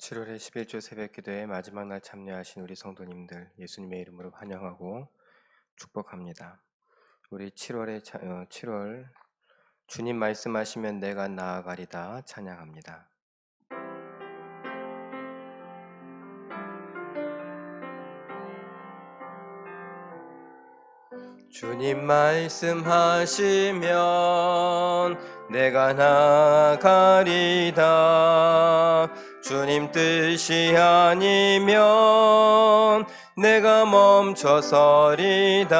7월의 11조 새벽기도의 마지막 날 참여하신 우리 성도님들 예수님의 이름으로 환영하고 축복합니다. 우리 7월 주님 말씀하시면 내가 나아가리다 찬양합니다. 주님 말씀하시면 내가 나아가리다. 주님 뜻이 아니면 내가 멈춰서리다.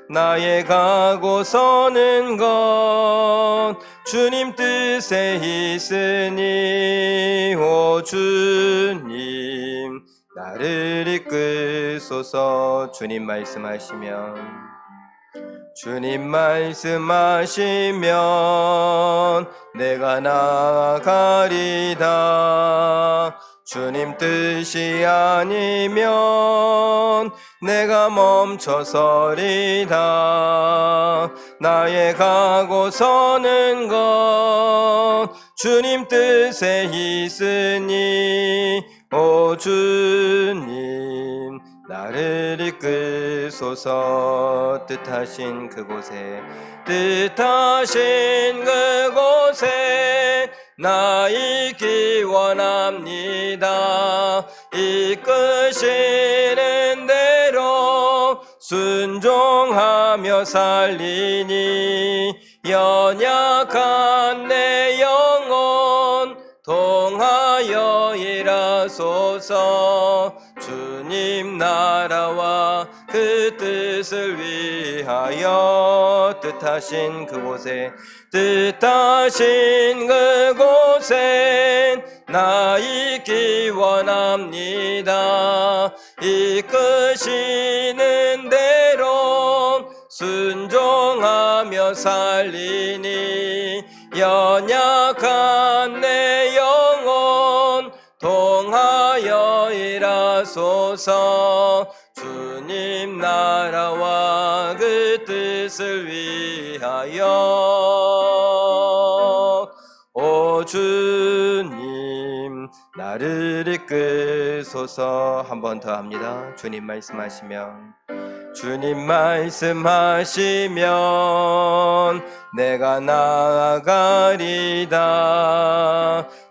나의 가고 서는 것 주님 뜻에 있으니 오 주님 나를 이끄소서. 주님 말씀하시면 내가 나아가리다. 주님 뜻이 아니면 내가 멈춰서리다. 나의 가고 서는 것 주님 뜻에 있으니 오 주님 나를 이끄소서. 뜻하신 그곳에 나 있기 원합니다. 이끄시는 대로 순종하며 살리니 연약한 내 영혼 통하여 일하소서. 주님 나라와 그 뜻을 위하여 뜻하신 그곳에 나 있기 원합니다. 이끄시는 대로 순종하며 살리니 연약한 내 영혼 통하여 일하소서. 주님 나라와 그 뜻을 위하여 오 주님 나를 이끄소서. 한 번 더 합니다. 주님 말씀하시면 내가 나아가리다.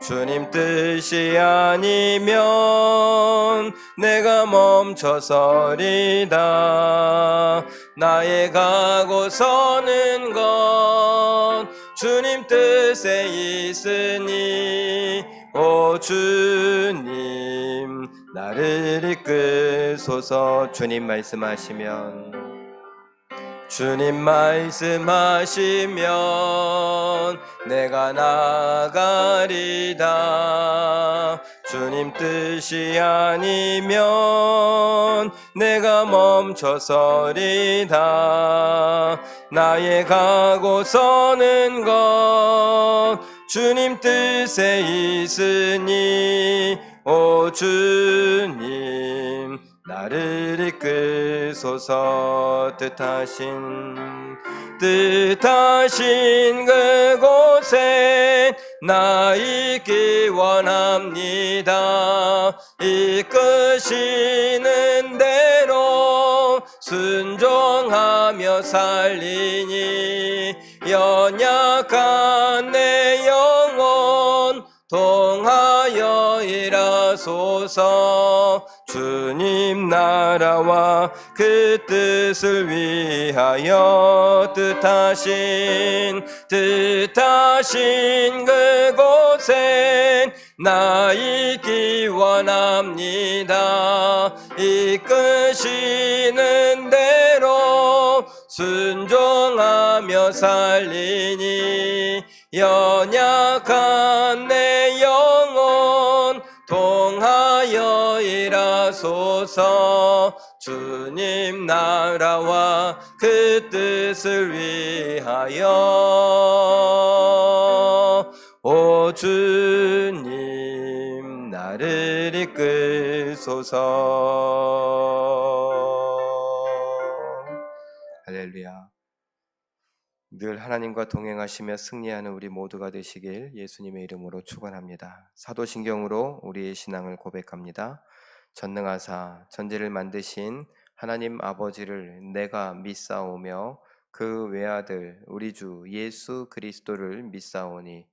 주님 뜻이 아니면 내가 멈춰서리다. 나의 가고 서는 것 주님 뜻에 있으니 오 주님 나를 이끄소서. 주님 말씀하시면 내가 나아가리다. 주님 뜻이 아니면 내가 멈춰서리다. 나의 가고 서는 것 주님 뜻에 있으니 오 주님 나를 이끄소서. 뜻하신 그곳에 나 있기 원합니다. 이끄시는 대로 순종하며 살리니 연약한 내 영혼 통하여 일하소서. 주님 나라와 그 뜻을 위하여 뜻하신 그곳에 나 있기 원합니다. 이끄시는 대로 순종하며 살리니 연약한 내 영혼 통하여 일하소서. 주님 나라와 그 뜻을 위하여 오 주님 나를 이끄소서. 할렐루야. 늘 하나님과 동행하시며 승리하는 우리 모두가 되시길 예수님의 이름으로 축원합니다. 사도신경으로 우리의 신앙을 고백합니다. 전능하사 천지를 만드신 하나님 아버지를 내가 믿사오며 그 외아들 우리 주 예수 그리스도를 믿사오니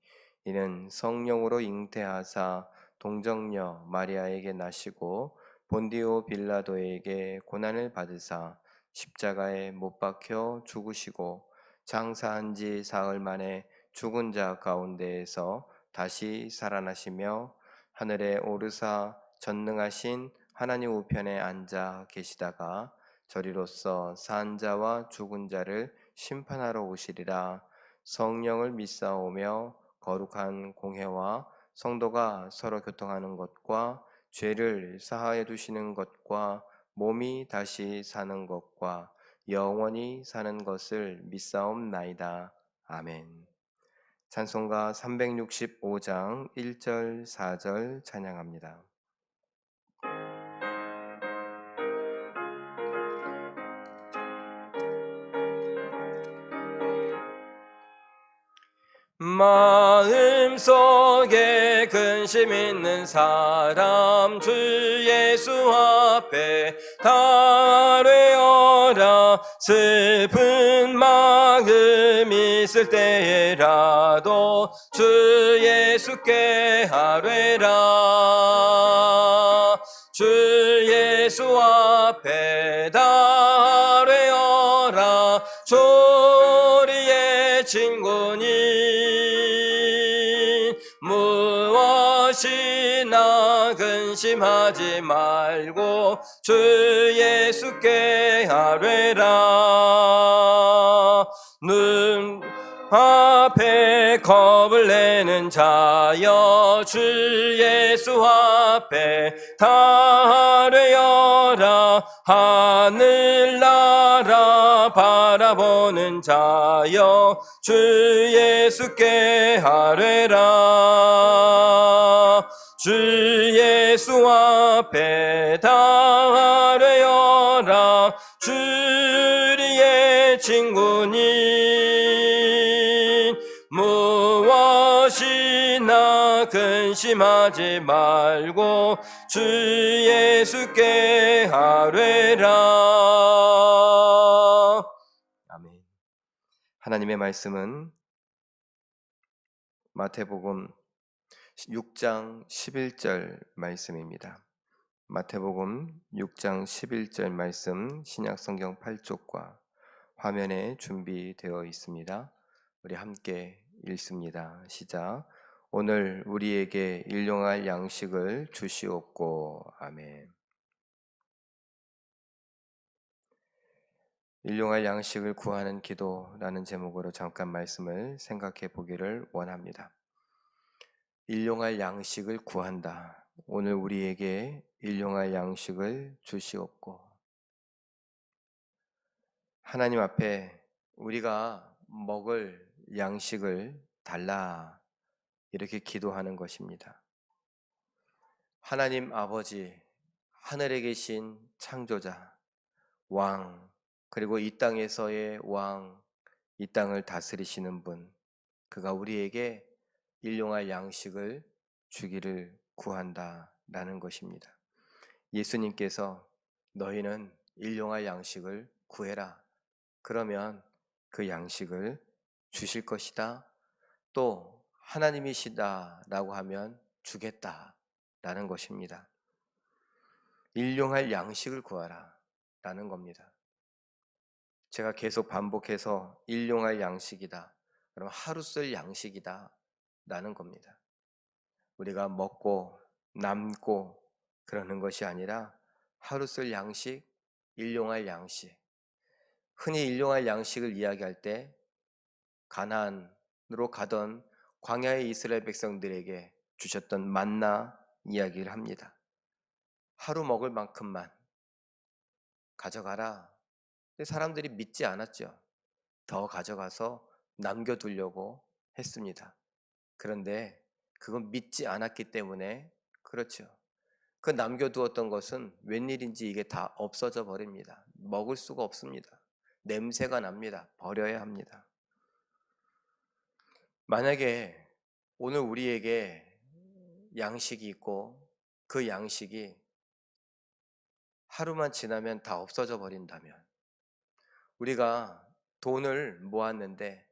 이는 성령으로 잉태하사 동정녀 마리아에게 나시고 본디오 빌라도에게 고난을 받으사 십자가에 못 박혀 죽으시고 장사한 지 사흘 만에 죽은 자 가운데에서 다시 살아나시며 하늘에 오르사 전능하신 하나님 우편에 앉아 계시다가 저리로서 산 자와 죽은 자를 심판하러 오시리라. 성령을 믿사오며 거룩한 공회와 성도가 서로 교통하는 것과 죄를 사하여 두시는 것과 몸이 다시 사는 것과 영원히 사는 것을 믿사옵나이다. 아멘. 찬송가 365장 1절 4절 찬양합니다. 마음속에 근심 있는 사람 주 예수 앞에 달뢰어라. 슬픈 마음 있을 때라도 주 예수께 아뢰라. 주 예수 앞에 달뢰어라. 조리의 친구니 무엇이나 근심하지 말고 주 예수께 아뢰라. 눈 앞에 겁을 내는 자여 주 예수 앞에 달뢰어라. 하늘나라 바라보는 자여 주 예수께 아뢰라. 주 예수 앞에 달뢰어라. 주리의 친구니 무엇이나 근심하지 말고 주 예수께 아뢰라. 아멘. 하나님의 말씀은 마태복음 6장 11절 말씀입니다. 마태복음 6장 11절 말씀 신약성경 8쪽과 화면에 준비되어 있습니다. 우리 함께 읽습니다. 시작. 오늘 우리에게 일용할 양식을 주시옵고. 아멘. 일용할 양식을 구하는 기도라는 제목으로 잠깐 말씀을 생각해 보기를 원합니다. 일용할 양식을 구한다. 오늘 우리에게 일용할 양식을 주시옵고. 하나님 앞에 우리가 먹을 양식을 달라 이렇게 기도하는 것입니다. 하나님 아버지, 하늘에 계신 창조자, 왕, 그리고 이 땅에서의 왕, 이 땅을 다스리시는 분, 그가 우리에게 일용할 양식을 주기를 구한다라는 것입니다. 예수님께서 너희는 일용할 양식을 구해라. 그러면 그 양식을 주실 것이다. 또 하나님이시다라고 하면 주겠다라는 것입니다. 일용할 양식을 구하라 라는 겁니다. 제가 계속 반복해서 일용할 양식이다. 그럼 하루 쓸 양식이다 라는 겁니다. 우리가 먹고 남고 그러는 것이 아니라 하루 쓸 양식, 일용할 양식. 흔히 일용할 양식을 이야기할 때 가나안으로 가던 광야의 이스라엘 백성들에게 주셨던 만나 이야기를 합니다. 하루 먹을 만큼만 가져가라. 근데 사람들이 믿지 않았죠. 더 가져가서 남겨두려고 했습니다. 그런데 그건 믿지 않았기 때문에 그렇죠. 그 남겨두었던 것은 웬일인지 이게 다 없어져 버립니다. 먹을 수가 없습니다. 냄새가 납니다. 버려야 합니다. 만약에 오늘 우리에게 양식이 있고 그 양식이 하루만 지나면 다 없어져 버린다면, 우리가 돈을 모았는데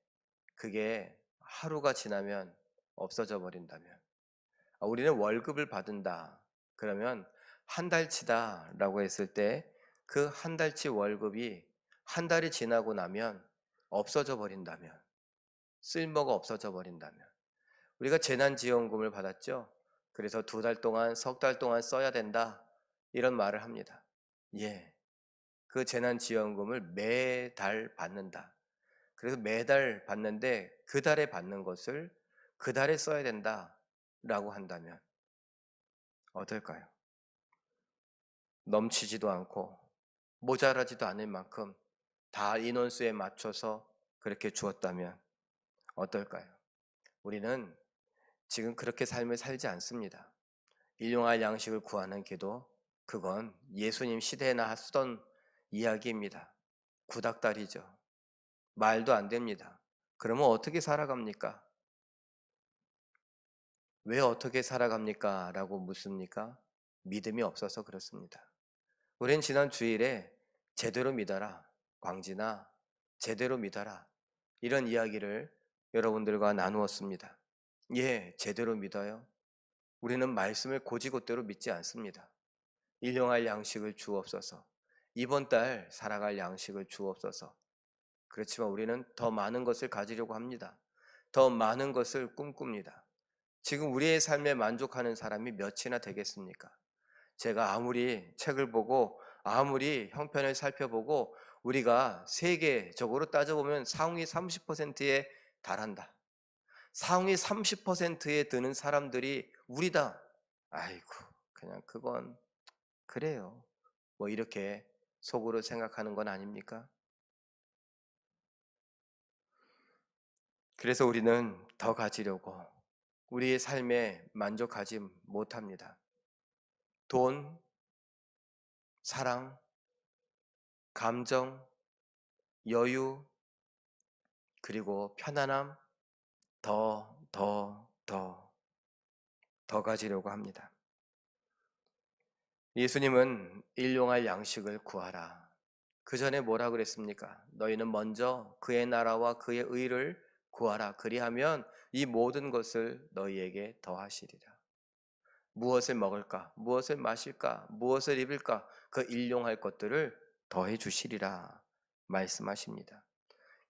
그게 하루가 지나면 없어져 버린다면, 우리는 월급을 받은다. 그러면 한 달치다라고 했을 때 그 한 달치 월급이 한 달이 지나고 나면 없어져 버린다면, 쓸모가 없어져 버린다면, 우리가 재난지원금을 받았죠. 그래서 두 달 동안, 석 달 동안 써야 된다. 이런 말을 합니다. 예. 그 재난지원금을 매달 받는다. 그래서 매달 받는데 그 달에 받는 것을 그 달에 써야 된다라고 한다면 어떨까요? 넘치지도 않고 모자라지도 않을 만큼 다 인원수에 맞춰서 그렇게 주었다면 어떨까요? 우리는 지금 그렇게 삶을 살지 않습니다. 일용할 양식을 구하는 기도, 그건 예수님 시대에나 쓰던 이야기입니다. 구닥다리죠. 말도 안 됩니다. 그러면 어떻게 살아갑니까? 왜 어떻게 살아갑니까? 라고 묻습니까? 믿음이 없어서 그렇습니다. 우린 지난 주일에 제대로 믿어라, 광진아, 제대로 믿어라, 이런 이야기를 여러분들과 나누었습니다. 예, 제대로 믿어요. 우리는 말씀을 곧이곧대로 믿지 않습니다. 일용할 양식을 주옵소서. 이번 달 살아갈 양식을 주옵소서. 그렇지만 우리는 더 많은 것을 가지려고 합니다. 더 많은 것을 꿈꿉니다. 지금 우리의 삶에 만족하는 사람이 몇이나 되겠습니까? 제가 아무리 책을 보고 아무리 형편을 살펴보고 우리가 세계적으로 따져보면 상위 30%에 달한다. 상위 30%에 드는 사람들이 우리다. 아이고, 그냥 그건 그래요. 뭐 이렇게 속으로 생각하는 건 아닙니까? 그래서 우리는 더 가지려고 우리의 삶에 만족하지 못합니다. 돈, 사랑, 감정, 여유, 그리고 편안함, 더 가지려고 합니다. 예수님은 일용할 양식을 구하라. 그 전에 뭐라 그랬습니까? 너희는 먼저 그의 나라와 그의 의를 구하라. 그리하면 이 모든 것을 너희에게 더하시리라. 무엇을 먹을까? 무엇을 마실까? 무엇을 입을까? 그 일용할 것들을 더해 주시리라 말씀하십니다.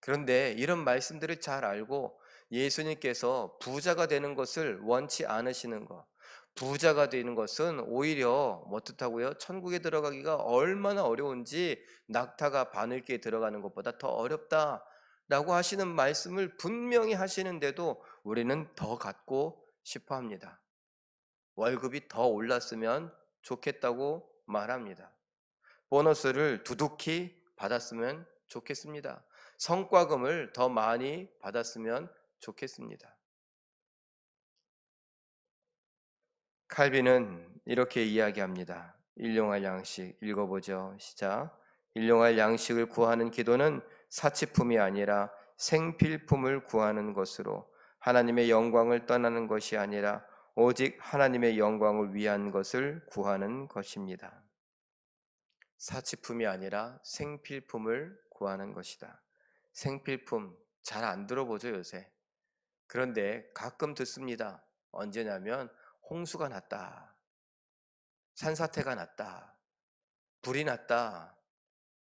그런데 이런 말씀들을 잘 알고 예수님께서 부자가 되는 것을 원치 않으시는 것, 부자가 되는 것은 오히려 어떻다고요? 천국에 들어가기가 얼마나 어려운지 낙타가 바늘기에 들어가는 것보다 더 어렵다라고 하시는 말씀을 분명히 하시는데도 우리는 더 갖고 싶어 합니다. 월급이 더 올랐으면 좋겠다고 말합니다. 보너스를 두둑히 받았으면 좋겠습니다. 성과금을 더 많이 받았으면 좋겠습니다. 칼빈은 이렇게 이야기합니다. 일용할 양식 읽어보죠. 시작. 일용할 양식을 구하는 기도는 사치품이 아니라 생필품을 구하는 것으로 하나님의 영광을 떠나는 것이 아니라 오직 하나님의 영광을 위한 것을 구하는 것입니다. 사치품이 아니라 생필품을 구하는 것이다. 생필품 잘 안 들어보죠, 요새. 그런데 가끔 듣습니다. 언제냐면 홍수가 났다. 산사태가 났다. 불이 났다.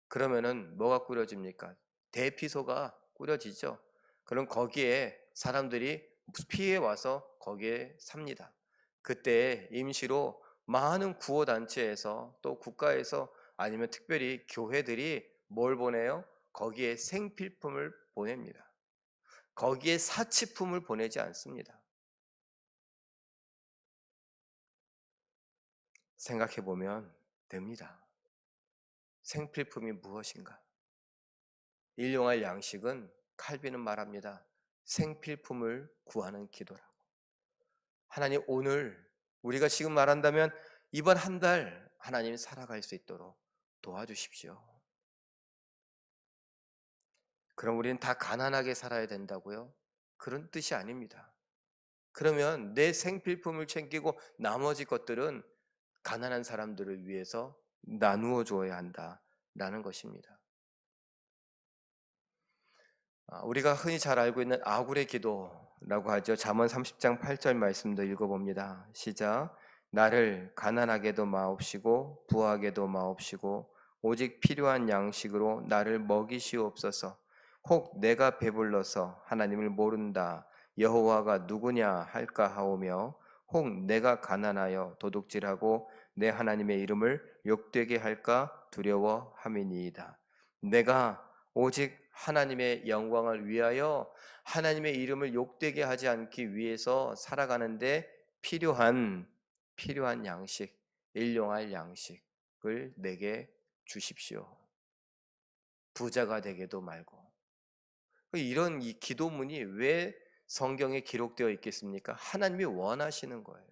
그러면은 뭐가 꾸려집니까? 대피소가 꾸려지죠. 그럼 거기에 사람들이 피해 와서 거기에 삽니다. 그때 임시로 많은 구호단체에서 또 국가에서 아니면 특별히 교회들이 뭘 보내요? 거기에 생필품을 보냅니다. 거기에 사치품을 보내지 않습니다. 생각해 보면 됩니다. 생필품이 무엇인가? 일용할 양식은 칼빈은 말합니다. 생필품을 구하는 기도라고. 하나님, 오늘 우리가 지금 말한다면 이번 한 달 하나님 살아갈 수 있도록 도와주십시오. 그럼 우리는 다 가난하게 살아야 된다고요? 그런 뜻이 아닙니다. 그러면 내 생필품을 챙기고 나머지 것들은 가난한 사람들을 위해서 나누어 줘야 한다라는 것입니다. 우리가 흔히 잘 알고 있는 아굴의 기도라고 하죠. 잠언 30장 8절 말씀도 읽어봅니다. 시작. 나를 가난하게도 마옵시고 부하게도 마옵시고 오직 필요한 양식으로 나를 먹이시옵소서. 혹 내가 배불러서 하나님을 모른다 여호와가 누구냐 할까 하오며 혹 내가 가난하여 도둑질하고 내 하나님의 이름을 욕되게 할까 두려워함이니이다. 내가 오직 하나님의 영광을 위하여 하나님의 이름을 욕되게 하지 않기 위해서 살아가는데 필요한 양식, 일용할 양식을 내게 주십시오. 부자가 되게도 말고. 이런 이 기도문이 왜 성경에 기록되어 있겠습니까? 하나님이 원하시는 거예요.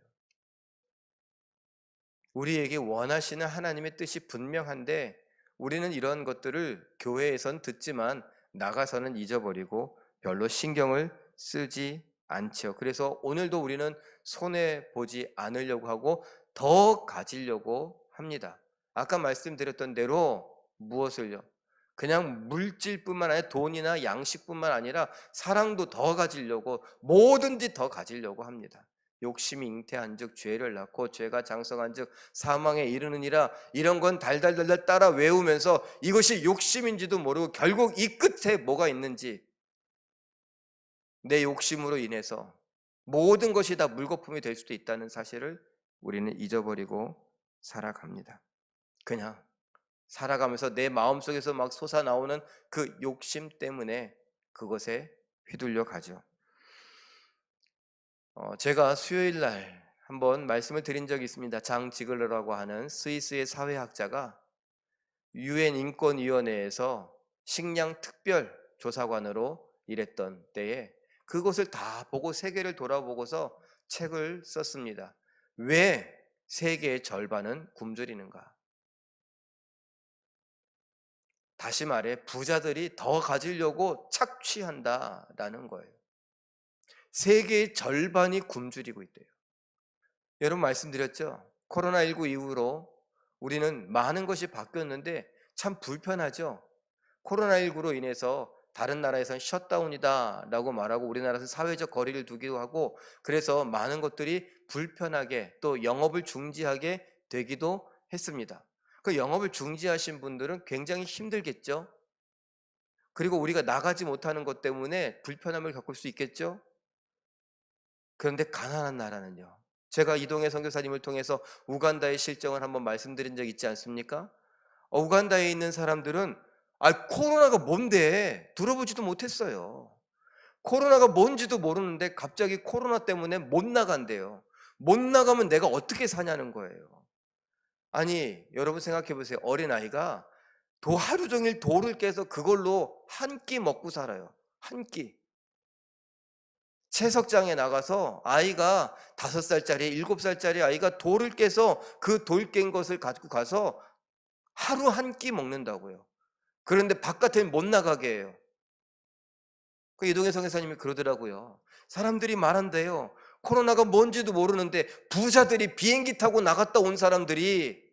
우리에게 원하시는 하나님의 뜻이 분명한데 우리는 이런 것들을 교회에선 듣지만 나가서는 잊어버리고 별로 신경을 쓰지 않죠. 그래서 오늘도 우리는 손해 보지 않으려고 하고 더 가지려고 합니다. 아까 말씀드렸던 대로 무엇을요? 그냥 물질뿐만 아니라 돈이나 양식뿐만 아니라 사랑도 더 가지려고 뭐든지 더 가지려고 합니다. 욕심이 잉태한즉 죄를 낳고 죄가 장성한즉 사망에 이르느니라. 이런 건 달달달달 따라 외우면서 이것이 욕심인지도 모르고 결국 이 끝에 뭐가 있는지 내 욕심으로 인해서 모든 것이 다 물거품이 될 수도 있다는 사실을 우리는 잊어버리고 살아갑니다. 그냥 살아가면서 내 마음속에서 막 솟아나오는 그 욕심 때문에 그것에 휘둘려 가죠. 제가 수요일 날 한번 말씀을 드린 적이 있습니다. 장 지글러라고 하는 스위스의 사회학자가 유엔 인권위원회에서 식량 특별 조사관으로 일했던 때에 그것을 다 보고 세계를 돌아보고서 책을 썼습니다. 왜 세계의 절반은 굶주리는가? 다시 말해 부자들이 더 가지려고 착취한다라는 거예요. 세계의 절반이 굶주리고 있대요. 여러분 말씀드렸죠? 코로나19 이후로 우리는 많은 것이 바뀌었는데 참 불편하죠? 코로나19로 인해서 다른 나라에서는 셧다운이다 라고 말하고 우리나라에서는 사회적 거리를 두기도 하고 그래서 많은 것들이 불편하게 또 영업을 중지하게 되기도 했습니다. 그 영업을 중지하신 분들은 굉장히 힘들겠죠? 그리고 우리가 나가지 못하는 것 때문에 불편함을 겪을 수 있겠죠? 그런데 가난한 나라는요. 제가 이동해 선교사님을 통해서 우간다의 실정을 한번 말씀드린 적 있지 않습니까? 우간다에 있는 사람들은 코로나가 뭔데 들어보지도 못했어요. 코로나가 뭔지도 모르는데 갑자기 코로나 때문에 못 나간대요. 못 나가면 내가 어떻게 사냐는 거예요. 아니 여러분 생각해 보세요. 어린아이가 하루 종일 돌을 깨서 그걸로 한 끼 먹고 살아요. 한 끼. 채석장에 나가서 아이가 5살짜리, 7살짜리 아이가 돌을 깨서 그 돌 깬 것을 가지고 가서 하루 한 끼 먹는다고요. 그런데 바깥에 못 나가게 해요. 그 이동혜 성교사님이 그러더라고요. 사람들이 말한대요. 코로나가 뭔지도 모르는데 부자들이 비행기 타고 나갔다 온 사람들이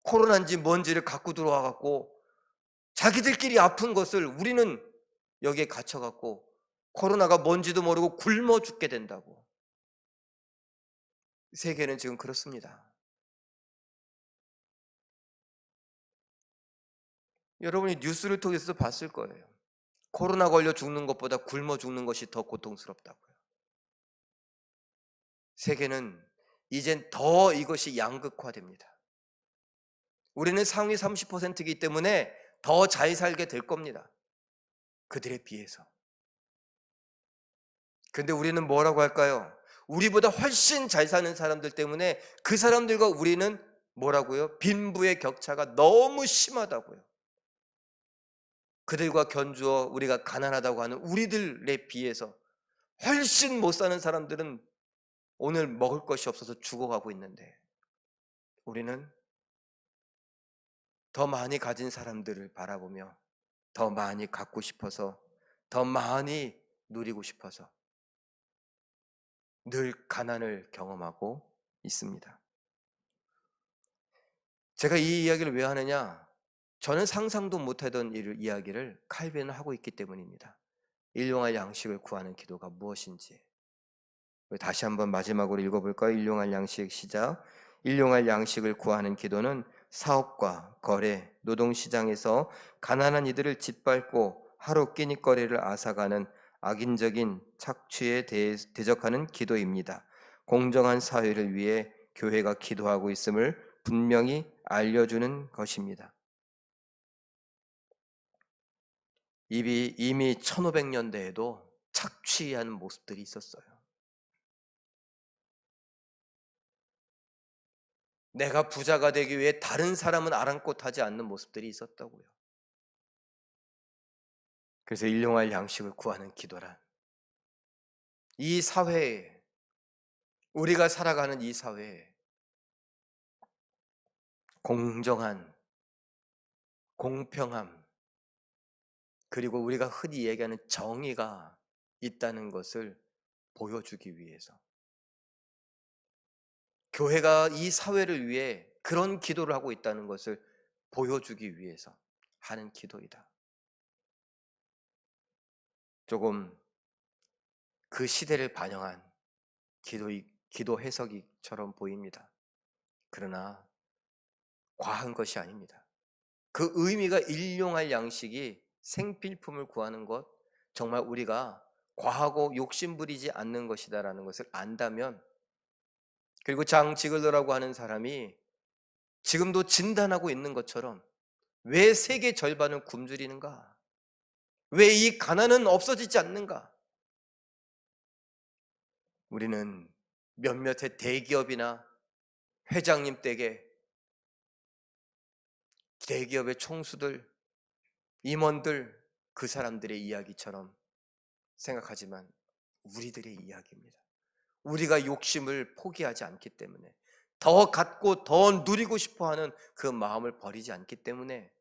코로나인지 뭔지를 갖고 들어와 갖고 자기들끼리 아픈 것을 우리는 여기에 갇혀 갖고 코로나가 뭔지도 모르고 굶어 죽게 된다고. 세계는 지금 그렇습니다. 여러분이 뉴스를 통해서 봤을 거예요. 코로나 걸려 죽는 것보다 굶어 죽는 것이 더 고통스럽다고요. 세계는 이젠 더 이것이 양극화됩니다. 우리는 상위 30%이기 때문에 더 잘 살게 될 겁니다. 그들에 비해서. 근데 우리는 뭐라고 할까요? 우리보다 훨씬 잘 사는 사람들 때문에 그 사람들과 우리는 뭐라고요? 빈부의 격차가 너무 심하다고요. 그들과 견주어 우리가 가난하다고 하는 우리들에 비해서 훨씬 못 사는 사람들은 오늘 먹을 것이 없어서 죽어가고 있는데 우리는 더 많이 가진 사람들을 바라보며 더 많이 갖고 싶어서 더 많이 누리고 싶어서 늘 가난을 경험하고 있습니다. 제가 이 이야기를 왜 하느냐? 저는 상상도 못하던 이야기를 칼빈은 하고 있기 때문입니다. 일용할 양식을 구하는 기도가 무엇인지. 다시 한번 마지막으로 읽어볼까요? 일용할 양식 시작. 일용할 양식을 구하는 기도는 사업과 거래, 노동시장에서 가난한 이들을 짓밟고 하루 끼니거리를 앗아가는 악인적인 착취에 대적하는 기도입니다. 공정한 사회를 위해 교회가 기도하고 있음을 분명히 알려주는 것입니다. 이미 1500년대에도 착취하는 모습들이 있었어요. 내가 부자가 되기 위해 다른 사람은 아랑곳하지 않는 모습들이 있었다고요. 그래서 일용할 양식을 구하는 기도란, 이 사회에, 우리가 살아가는 이 사회에 공정한, 공평함, 그리고 우리가 흔히 얘기하는 정의가 있다는 것을 보여주기 위해서, 교회가 이 사회를 위해 그런 기도를 하고 있다는 것을 보여주기 위해서 하는 기도이다. 조금 그 시대를 반영한 기도 해석이처럼 보입니다. 그러나 과한 것이 아닙니다. 그 의미가 일용할 양식이 생필품을 구하는 것, 정말 우리가 과하고 욕심부리지 않는 것이다라는 것을 안다면, 그리고 장 지글러라고 하는 사람이 지금도 진단하고 있는 것처럼 왜 세계 절반은 굶주리는가? 왜 이 가난은 없어지지 않는가? 우리는 몇몇의 대기업이나 회장님 댁에 대기업의 총수들, 임원들, 그 사람들의 이야기처럼 생각하지만 우리들의 이야기입니다. 우리가 욕심을 포기하지 않기 때문에, 더 갖고 더 누리고 싶어하는 그 마음을 버리지 않기 때문에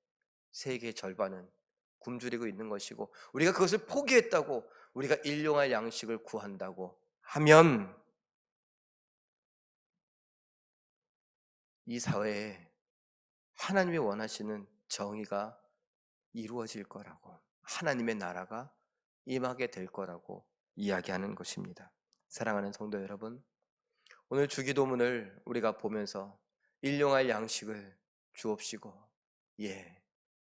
세계의 절반은 굶주리고 있는 것이고, 우리가 그것을 포기했다고 우리가 일용할 양식을 구한다고 하면 이 사회에 하나님이 원하시는 정의가 이루어질 거라고, 하나님의 나라가 임하게 될 거라고 이야기하는 것입니다. 사랑하는 성도 여러분, 오늘 주기도문을 우리가 보면서 일용할 양식을 주옵시고,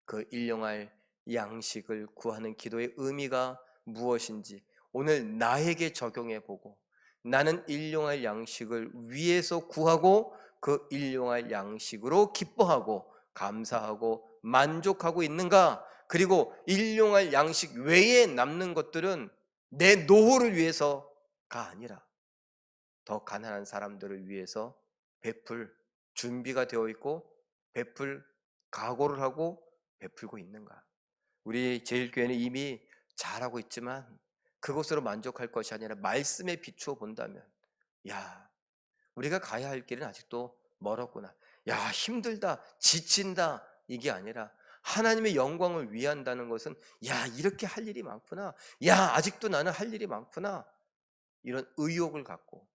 그 일용할 양식을 구하는 기도의 의미가 무엇인지 오늘 나에게 적용해 보고, 나는 일용할 양식을 위해서 구하고 그 일용할 양식으로 기뻐하고 감사하고 만족하고 있는가? 그리고 일용할 양식 외에 남는 것들은 내 노후를 위해서가 아니라 더 가난한 사람들을 위해서 베풀 준비가 되어 있고 베풀 각오를 하고 베풀고 있는가? 우리 제일교회는 이미 잘하고 있지만 그것으로 만족할 것이 아니라 말씀에 비추어 본다면, 우리가 가야 할 길은 아직도 멀었구나, 힘들다, 지친다, 이게 아니라 하나님의 영광을 위한다는 것은 이렇게 할 일이 많구나, 아직도 나는 할 일이 많구나, 이런 의욕을 갖고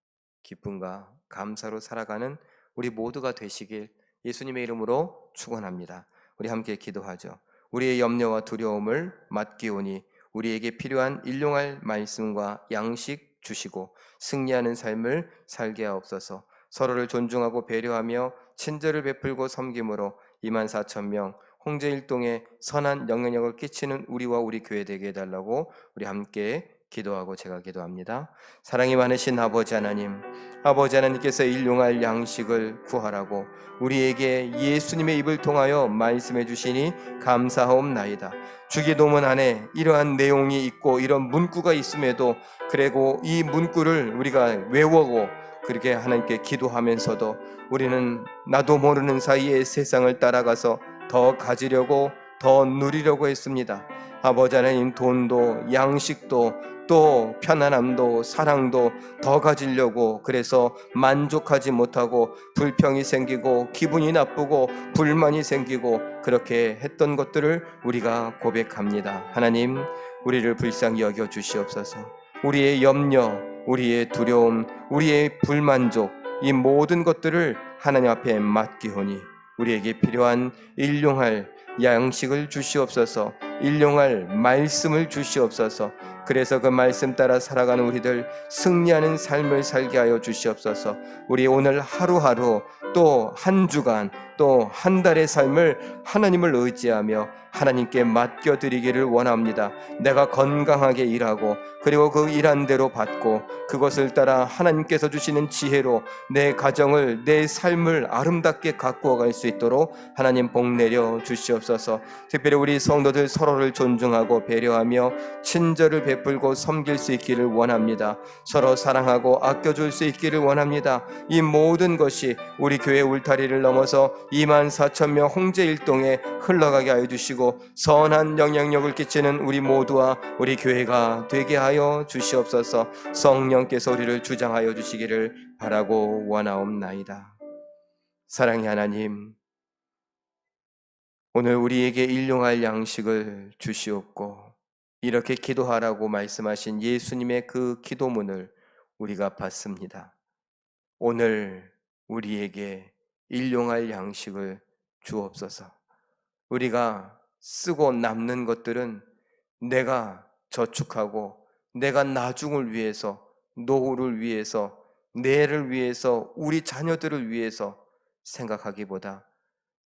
기쁨과 감사로 살아가는 우리 모두가 되시길 예수님의 이름으로 축원합니다. 우리 함께 기도하죠. 우리의 염려와 두려움을 맡기오니 우리에게 필요한 일용할 말씀과 양식 주시고 승리하는 삶을 살게 하옵소서. 서로를 존중하고 배려하며 친절을 베풀고 섬김으로 24,000명 홍제일동에 선한 영향력을 끼치는 우리와 우리 교회 되게 해달라고 우리 함께 기도하고 제가 기도합니다. 사랑이 많으신 아버지 하나님께서 일용할 양식을 구하라고 우리에게 예수님의 입을 통하여 말씀해 주시니 감사하옵나이다. 주기도문 안에 이러한 내용이 있고 이런 문구가 있음에도, 그리고 이 문구를 우리가 외우고 그렇게 하나님께 기도하면서도 우리는 나도 모르는 사이에 세상을 따라가서 더 가지려고, 더 누리려고 했습니다. 아버지 하나님, 돈도 양식도 또 편안함도 사랑도 더 가지려고, 그래서 만족하지 못하고 불평이 생기고 기분이 나쁘고 불만이 생기고 그렇게 했던 것들을 우리가 고백합니다. 하나님, 우리를 불쌍히 여겨 주시옵소서. 우리의 염려, 우리의 두려움, 우리의 불만족, 이 모든 것들을 하나님 앞에 맡기오니 우리에게 필요한 일용할 양식을 주시옵소서. 일용할 말씀을 주시옵소서. 그래서 그 말씀 따라 살아가는 우리들 승리하는 삶을 살게 하여 주시옵소서. 우리 오늘 하루하루 또 한 주간 또 한 달의 삶을 하나님을 의지하며 하나님께 맡겨드리기를 원합니다. 내가 건강하게 일하고 그리고 그 일한 대로 받고 그것을 따라 하나님께서 주시는 지혜로 내 가정을 내 삶을 아름답게 가꾸어 갈 수 있도록 하나님 복 내려 주시옵소서. 특별히 우리 성도들 서로를 존중하고 배려하며 친절을 베풀고 섬길 수 있기를 원합니다. 서로 사랑하고 아껴줄 수 있기를 원합니다. 이 모든 것이 우리 교회 울타리를 넘어서 24,000명 홍제일동에 흘러가게 하여 주시고 선한 영향력을 끼치는 우리 모두와 우리 교회가 되게 하여 주시옵소서. 성령께서 우리를 주장하여 주시기를 바라고 원하옵나이다. 사랑의 하나님, 오늘 우리에게 일용할 양식을 주시옵고 이렇게 기도하라고 말씀하신 예수님의 그 기도문을 우리가 받습니다. 오늘 우리에게 일용할 양식을 주옵소서. 우리가 쓰고 남는 것들은 내가 저축하고 내가 나중을 위해서, 노후를 위해서, 내를 위해서, 우리 자녀들을 위해서 생각하기보다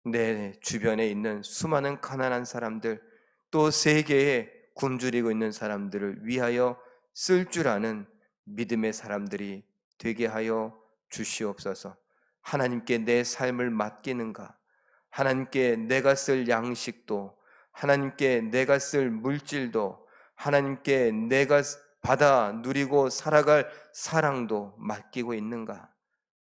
내 주변에 있는 수많은 가난한 사람들, 또 세계에 굶주리고 있는 사람들을 위하여 쓸 줄 아는 믿음의 사람들이 되게 하여 주시옵소서. 하나님께 내 삶을 맡기는가? 하나님께 내가 쓸 양식도, 하나님께 내가 쓸 물질도, 하나님께 내가 받아 누리고 살아갈 사랑도 맡기고 있는가?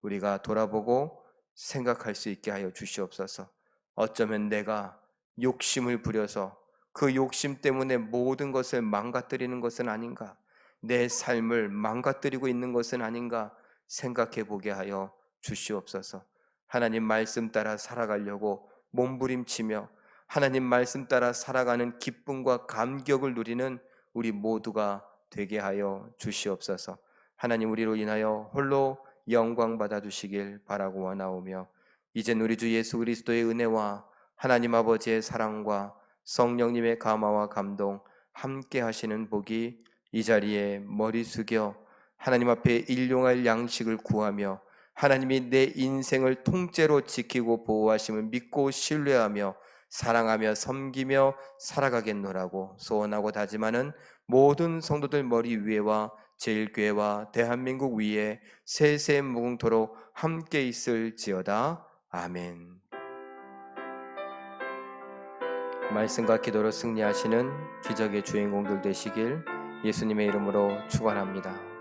우리가 돌아보고 생각할 수 있게 하여 주시옵소서. 어쩌면 내가 욕심을 부려서 그 욕심 때문에 모든 것을 망가뜨리는 것은 아닌가? 내 삶을 망가뜨리고 있는 것은 아닌가? 생각해 보게 하여 주시옵소서. 하나님 말씀 따라 살아가려고 몸부림치며 하나님 말씀 따라 살아가는 기쁨과 감격을 누리는 우리 모두가 되게 하여 주시옵소서. 하나님 우리로 인하여 홀로 영광 받아 주시길 바라고 원하오며 이젠 우리 주 예수 그리스도의 은혜와 하나님 아버지의 사랑과 성령님의 감화와 감동 함께 하시는 복이 이 자리에 머리 숙여 하나님 앞에 일용할 양식을 구하며 하나님이 내 인생을 통째로 지키고 보호하심을 믿고 신뢰하며 사랑하며 섬기며 살아가겠노라고 소원하고 다짐하는 모든 성도들 머리 위에와 제일교회와 대한민국 위에 세세 무궁토록 함께 있을지어다. 아멘. 말씀과 기도로 승리하시는 기적의 주인공들 되시길 예수님의 이름으로 축원합니다.